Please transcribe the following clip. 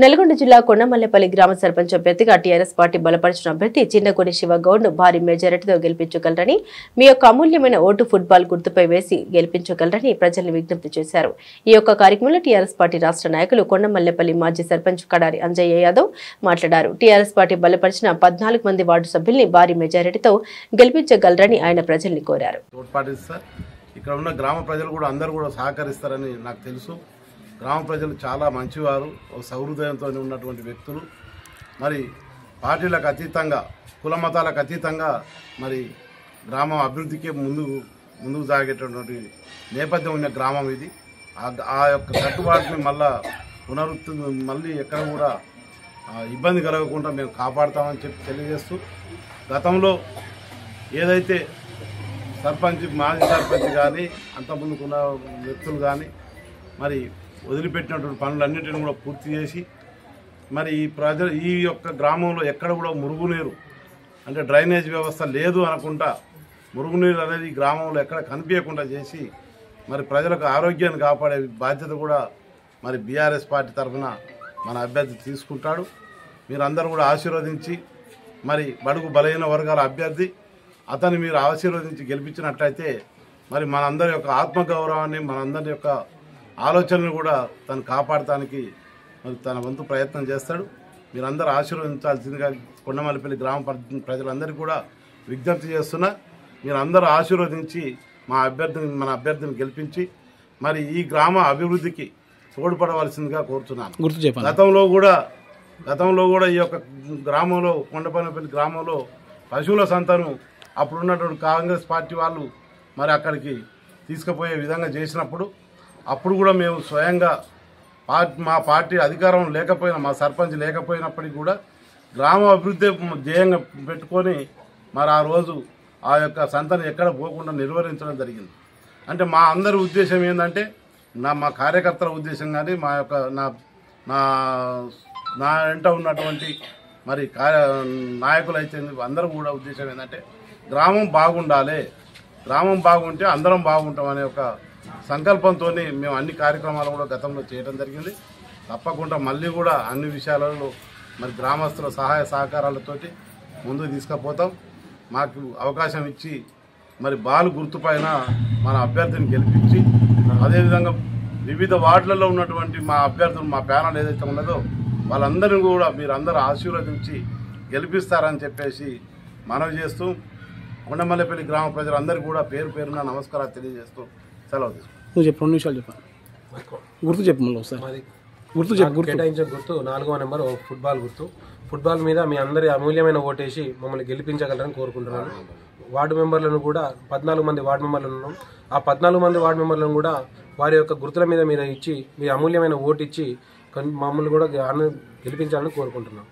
నల్గొండ జిల్లా కొండమల్లెపల్లి గ్రామ సర్పంచ్ అభ్యర్థిగా టీఆర్ఎస్ పార్టీ బలపరిచిన అభ్యర్థి చిన్నగొని శివగౌడ్ ను భారీ మెజారిటీతో గెలిపించగలరని మీ యొక్క అమూల్యమైన ఓటు ఫుట్బాల్ గుర్తుపై వేసి గెలిపించగలరని ప్రజలను విజ్ఞప్తి చేశారు। ఈ యొక్క కార్యక్రమంలో టీఆర్ఎస్ పార్టీ రాష్ట్ర నాయకులు కొండమల్లెపల్లి మాజీ సర్పంచ్ కడారి అంజయ్య యాదవ్ మాట్లాడారు। టీఆర్ఎస్ పార్టీ బలపరిచిన 14 మంది వార్డు సభ్యుల్ని భారీ మెజారిటీతో గెలిపించగలరని ఆయన ప్రజల్ని కోరారు। ఇక్కడ ఉన్న గ్రామ ప్రజలు కూడా అందరూ కూడా సహకరిస్తారని నాకు తెలుసు। గ్రామ ప్రజలు చాలా మంచివారు, సౌహృదయంతో ఉన్నటువంటి వ్యక్తులు। మరి పార్టీలకు అతీతంగా, కుల మతాలకు అతీతంగా మరి గ్రామం అభివృద్ధికి ముందుకు సాగేటటువంటి నేపథ్యం ఉన్న గ్రామం ఇది। ఆ యొక్క కట్టుబాటుని మళ్ళీ ఎక్కడ కూడా ఇబ్బంది కలగకుండా మేము కాపాడుతామని చెప్పి తెలియజేస్తూ, గతంలో ఏదైతే సర్పంచ్, మాజీ సర్పంచ్ కానీ అంతకుముందుకున్న వ్యక్తులు కానీ మరి వదిలిపెట్టినటువంటి పనులన్నింటినీ కూడా పూర్తి చేసి మరి ఈ యొక్క గ్రామంలో ఎక్కడ కూడా మురుగునీరు అంటే డ్రైనేజ్ వ్యవస్థ లేదు అనుకుంటా మురుగునీరు అనేది గ్రామంలో ఎక్కడ కనిపించకుండా చేసి మరి ప్రజలకు ఆరోగ్యాన్ని కాపాడే బాధ్యత కూడా మరి బీఆర్ఎస్ పార్టీ తరఫున మన అభ్యర్థి తీసుకుంటాడు। మీరందరూ కూడా ఆశీర్వదించి మరి బడుగు బలహీన వర్గాల అభ్యర్థి అతన్ని మీరు ఆశీర్వదించి గెలిపించినట్లయితే మరి మనందరి యొక్క ఆత్మగౌరవాన్ని, మనందరి యొక్క ఆలోచనలు కూడా తను కాపాడటానికి మరి తన వంతు ప్రయత్నం చేస్తాడు। మీరందరూ ఆశీర్వదించాల్సిందిగా కొండమల్లెపల్లి గ్రామ ప్రజలందరికీ కూడా విజ్ఞప్తి చేస్తున్నా। మీరందరూ ఆశీర్వదించి మన అభ్యర్థిని గెలిపించి మరి ఈ గ్రామ అభివృద్ధికి తోడ్పడవలసిందిగా కోరుతున్నాను। గతంలో కూడా ఈ యొక్క గ్రామంలో, కొండమల్లెపల్లి గ్రామంలో పశువుల సంతను అప్పుడున్నటువంటి కాంగ్రెస్ పార్టీ వాళ్ళు మరి అక్కడికి తీసుకుపోయే విధంగా చేసినప్పుడు అప్పుడు కూడా మేము స్వయంగా మా పార్టీ అధికారం లేకపోయినా, మా సర్పంచ్ లేకపోయినప్పటికీ కూడా గ్రామ అభివృద్ధి ధ్యేయంగా పెట్టుకొని మరి ఆ రోజు ఆ యొక్క సంతను ఎక్కడ పోకుండా నిర్వహించడం జరిగింది। అంటే మా అందరి ఉద్దేశం ఏంటంటే, మా కార్యకర్తల ఉద్దేశం కానీ, మా యొక్క నా వెంట ఉన్నటువంటి మరి నాయకులు అయితే అందరూ కూడా ఉద్దేశం ఏంటంటే గ్రామం బాగుండాలి, గ్రామం బాగుంటే అందరం బాగుంటాం అనే ఒక సంకల్పంతో మేము అన్ని కార్యక్రమాలు కూడా గతంలో చేయడం జరిగింది। తప్పకుండా మళ్ళీ కూడా అన్ని విషయాలలో మరి గ్రామస్తుల సహాయ సహకారాలతోటి ముందుకు తీసుకుపోతాం। మాకు అవకాశం ఇచ్చి మరి బాలు గుర్తుపైన మన అభ్యర్థిని గెలిపించి, అదేవిధంగా వివిధ వార్డులలో ఉన్నటువంటి మా అభ్యర్థులు, మా ప్యానల్ ఏదైతే ఉన్నదో వాళ్ళందరినీ కూడా మీరందరూ ఆశీర్వదించి గెలిపిస్తారని చెప్పేసి మనవి చేస్తూ కొండమల్లెపల్లి గ్రామ ప్రజలందరికీ కూడా పేరు పేరున నమస్కారాలు తెలియజేస్తూ సెలవు తీసుకుంటాం। చెప్పు, 2 నిమిషాలు చెప్పాను, గుర్తు చెప్పు మళ్ళీ ఒకసారి। కేటాయించిన గుర్తు 4వ నెంబర్ ఫుట్బాల్ గుర్తు। ఫుట్బాల్ మీద మీ అందరి అమూల్యమైన ఓటేసి మమ్మల్ని గెలిపించగలరని కోరుకుంటున్నాను। వార్డు మెంబర్లను కూడా 14 మంది వార్డు మెంబర్లను ఉన్నాం। ఆ 14 మంది వార్డు మెంబర్లను కూడా వారి యొక్క గుర్తుల మీద మీరు ఇచ్చి, మీ అమూల్యమైన ఓటు ఇచ్చి మమ్మల్ని కూడా గెలిపించాలని కోరుకుంటున్నాం।